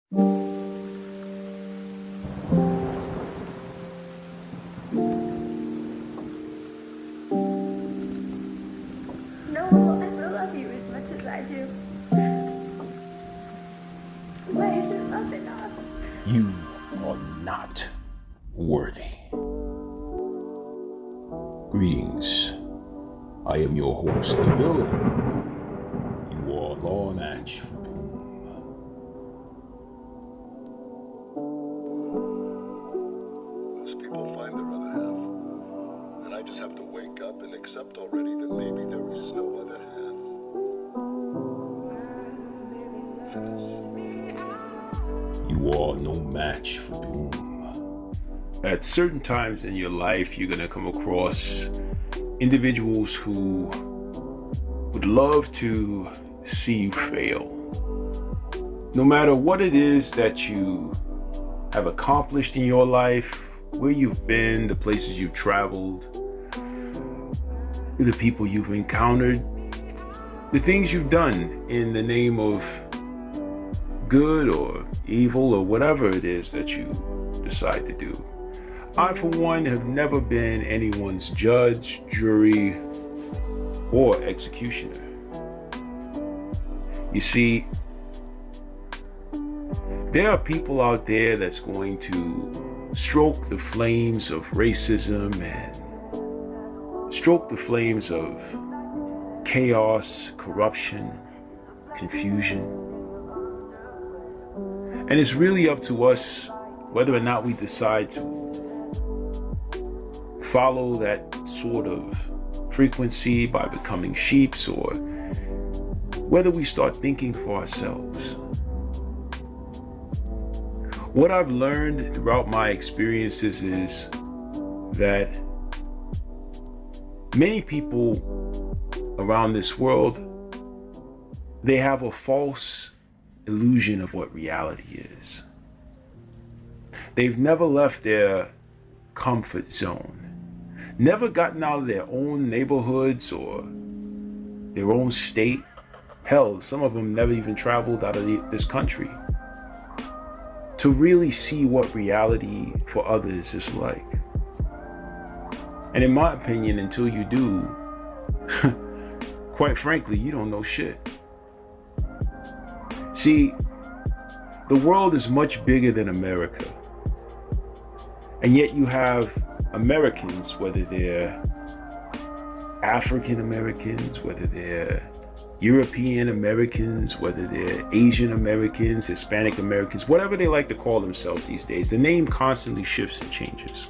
No, I still love you as much as I do. But it's just not enough. You are not worthy. Greetings. I am your host, the villain. You are law match for doom. Most people find their other half, and I just have to wake up and accept already that maybe there is no other half. You are no match for doom. At certain times in your life, you're gonna come across individuals who would love to see you fail. No matter what it is that you have accomplished in your life, where you've been, the places you've traveled, the people you've encountered, the things you've done in the name of good or evil or whatever it is that you decide to do. I, for one, have never been anyone's judge, jury, or executioner. You see, there are people out there that's going to stroke the flames of racism and stroke the flames of chaos, corruption, confusion. And it's really up to us whether or not we decide to follow that sort of frequency by becoming sheeps, or whether we start thinking for ourselves. What I've learned throughout my experiences is that many people around this world, they have a false illusion of what reality is. They've never left their comfort zone, never gotten out of their own neighborhoods or their own state. Hell, some of them never even traveled out of this country to really see what reality for others is like. And in my opinion, until you do, quite frankly, you don't know shit. See, the world is much bigger than America. And yet you have Americans, whether they're African Americans, whether they're European Americans, whether they're Asian Americans, Hispanic Americans, whatever they like to call themselves these days. The name constantly shifts and changes.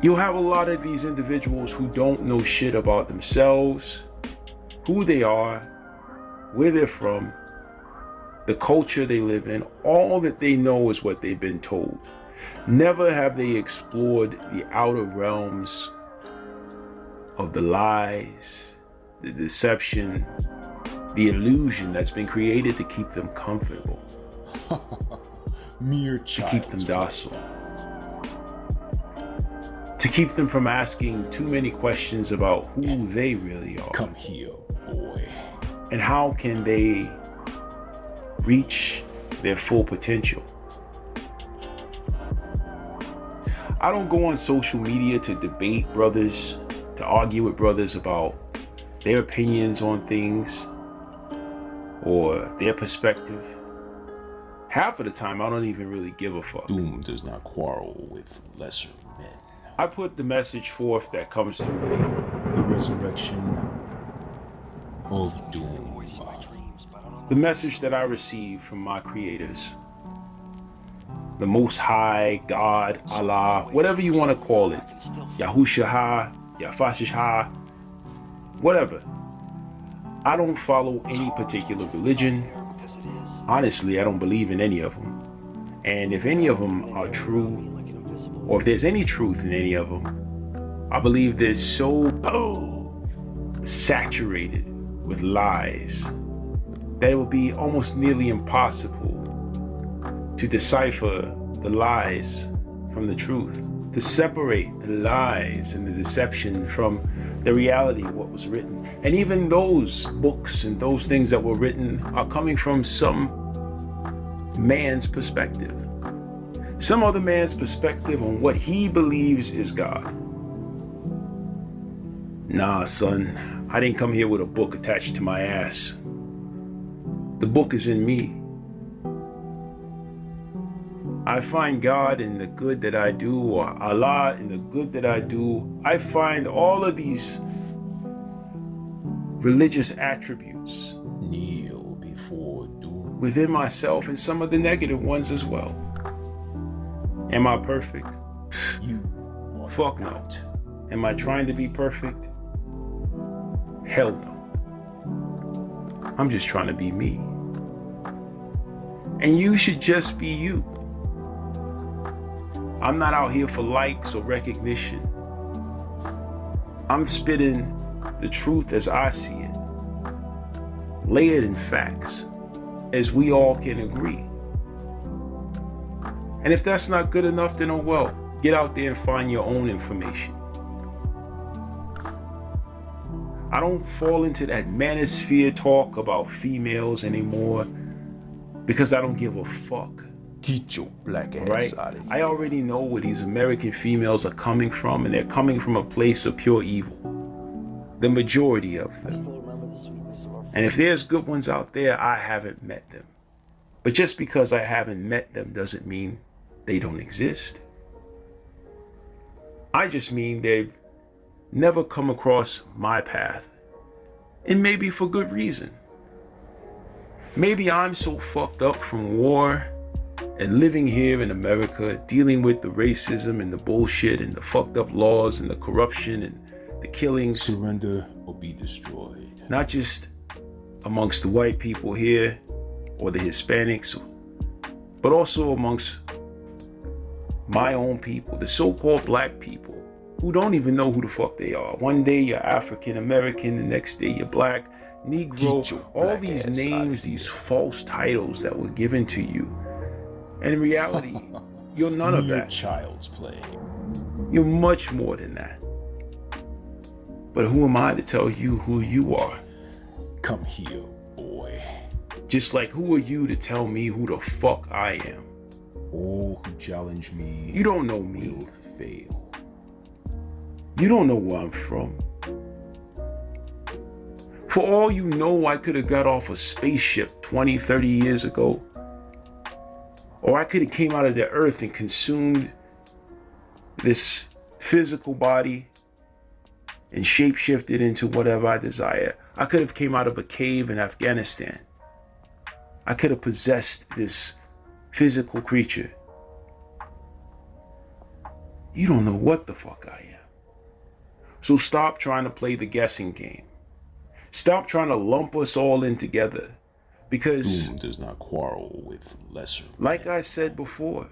You'll have a lot of these individuals who don't know shit about themselves, who they are, where they're from, the culture they live in. All that they know is what they've been told. Never have they explored the outer realms of the lies, the deception, the illusion that's been created to keep them comfortable, Mere to keep them docile, to keep them from asking too many questions about who they really are. Come here, boy. And how can they reach their full potential? I don't go on social media to debate brothers, to argue with brothers about their opinions on things or their perspective. Half of the time, I don't even really give a fuck. Doom does not quarrel with lesser men. I put the message forth that comes through me. The resurrection of doom. The message that I receive from my creators. The Most High, God, Allah, whatever you want to call it. Yahusha, Yafashish, whatever. I don't follow any particular religion. Honestly, I don't believe in any of them. And if any of them are true, or if there's any truth in any of them, I believe they're so saturated with lies that it would be almost nearly impossible to decipher the lies from the truth, to separate the lies and the deception from the reality of what was written. And even those books and those things that were written are coming from some man's perspective. Some other man's perspective on what he believes is God. Nah, son, I didn't come here with a book attached to my ass. The book is in me. I find God in the good that I do, or Allah in the good that I do. I find all of these religious attributes Kneel before doom. within myself and some of the negative ones as well. Am I perfect? You are Fuck no. not. Am I trying to be perfect? Hell no. I'm just trying to be me. And you should just be you. I'm not out here for likes or recognition. I'm spitting the truth as I see it, layered in facts, as we all can agree. And if that's not good enough, then oh well, get out there and find your own information. I don't fall into that manosphere talk about females anymore because I don't give a fuck. Get your black ass Right? out of here. I already know where these American females are coming from, and they're coming from a place of pure evil. The majority of them. And if there's good ones out there, I haven't met them. But just because I haven't met them doesn't mean they don't exist. I just mean they've never come across my path. And maybe for good reason. Maybe I'm so fucked up from war and living here in America, dealing with the racism and the bullshit and the fucked up laws and the corruption and the killings. Surrender or be destroyed. Not just amongst the white people here or the Hispanics, but also amongst my own people, the so-called black people who don't even know who the fuck they are. One day you're African American, the next day you're black, Negro, all these names, these false titles that were given to you. And in reality, you're none of that. Child's play. You're much more than that. But who am I to tell you who you are? Come here, boy. Just like who are you to tell me who the fuck I am? All who challenge me You don't know me. will fail. You don't know where I'm from. For all you know, I could have got off a spaceship 20, 30 years ago. Or I could have came out of the earth and consumed this physical body and shapeshifted into whatever I desire. I could have came out of a cave in Afghanistan. I could have possessed this physical creature. You don't know what the fuck I am. So stop trying to play the guessing game. Stop trying to lump us all in together. Because, Doom does not quarrel with lesser like men. I said before,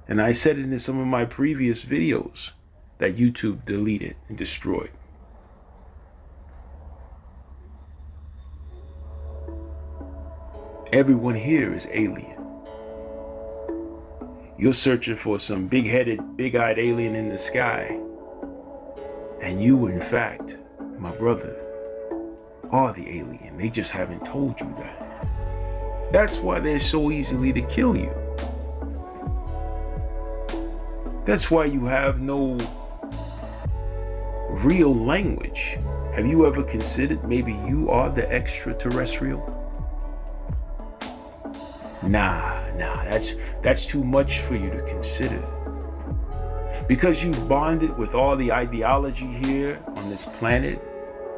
and I said it in some of my previous videos that YouTube deleted and destroyed. Everyone here is alien. You're searching for some big-headed, big-eyed alien in the sky. And you, in fact, my brother, are the alien. They just haven't told you that. That's why they're so easily to kill you. That's why you have no real language. Have you ever considered maybe you are the extraterrestrial? Nah, that's too much for you to consider. Because you bonded with all the ideology here on this planet,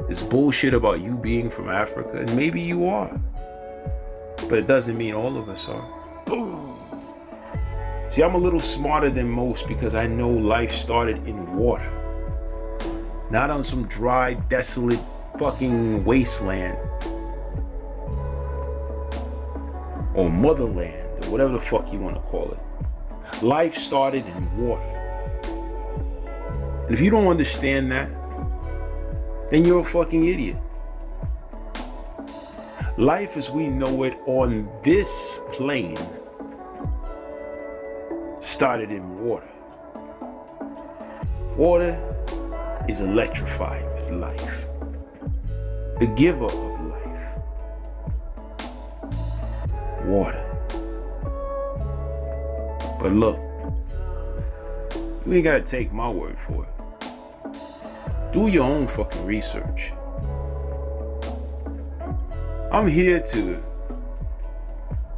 this bullshit about you being from Africa, and maybe you are. But it doesn't mean all of us are. Boom! See, I'm a little smarter than most because I know life started in water. Not on some dry, desolate fucking wasteland. Or motherland, or whatever the fuck you want to call it. Life started in water. And if you don't understand that, then you're a fucking idiot. Life as we know it on this plane started in water. Water is electrified with life. The giver of life. Water. But look, you ain't gotta take my word for it. Do your own fucking research. I'm here to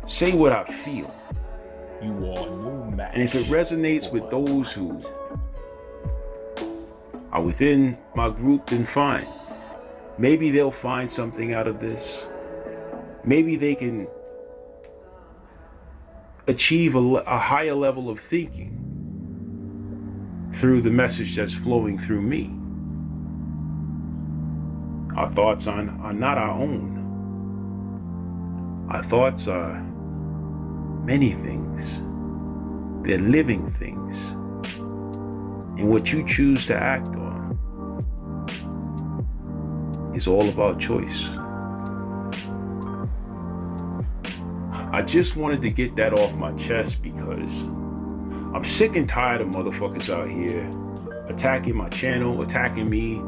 say what I feel. You are no match. And if it resonates with those who are within my group, then fine. Maybe they'll find something out of this. Maybe they can achieve a higher level of thinking through the message that's flowing through me. Our thoughts are not our own. Our thoughts are many things. They're living things. And what you choose to act on is all about choice. I just wanted to get that off my chest because I'm sick and tired of motherfuckers out here attacking my channel, attacking me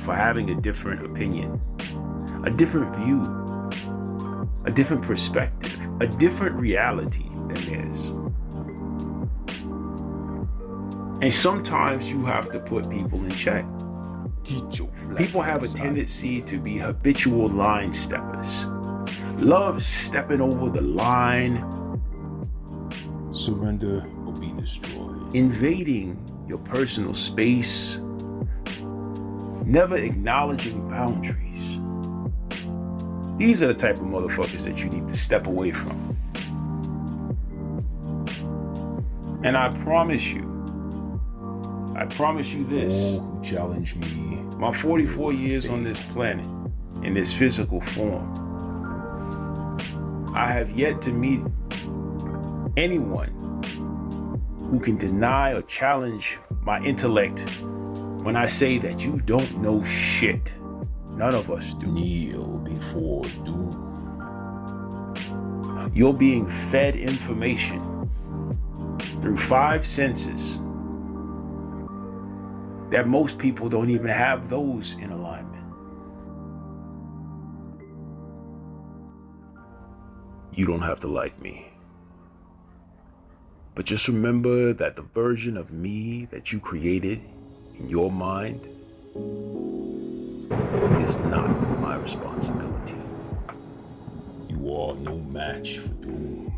for having a different opinion, a different view, a different perspective, a different reality than theirs. And sometimes you have to put people in check. People have a tendency to be habitual line steppers. Love stepping over the line. Surrender or be destroyed. Invading your personal space. Never acknowledging boundaries. These are the type of motherfuckers that you need to step away from. And I promise you this. All who challenge me. My 44 years on this planet, in this physical form, I have yet to meet anyone who can deny or challenge my intellect when I say that you don't know shit. None of us do. Kneel before doom. You're being fed information through 5 senses that most people don't even have those in alignment. You don't have to like me. But just remember that the version of me that you created in your mind is not my responsibility. You are no match for doom.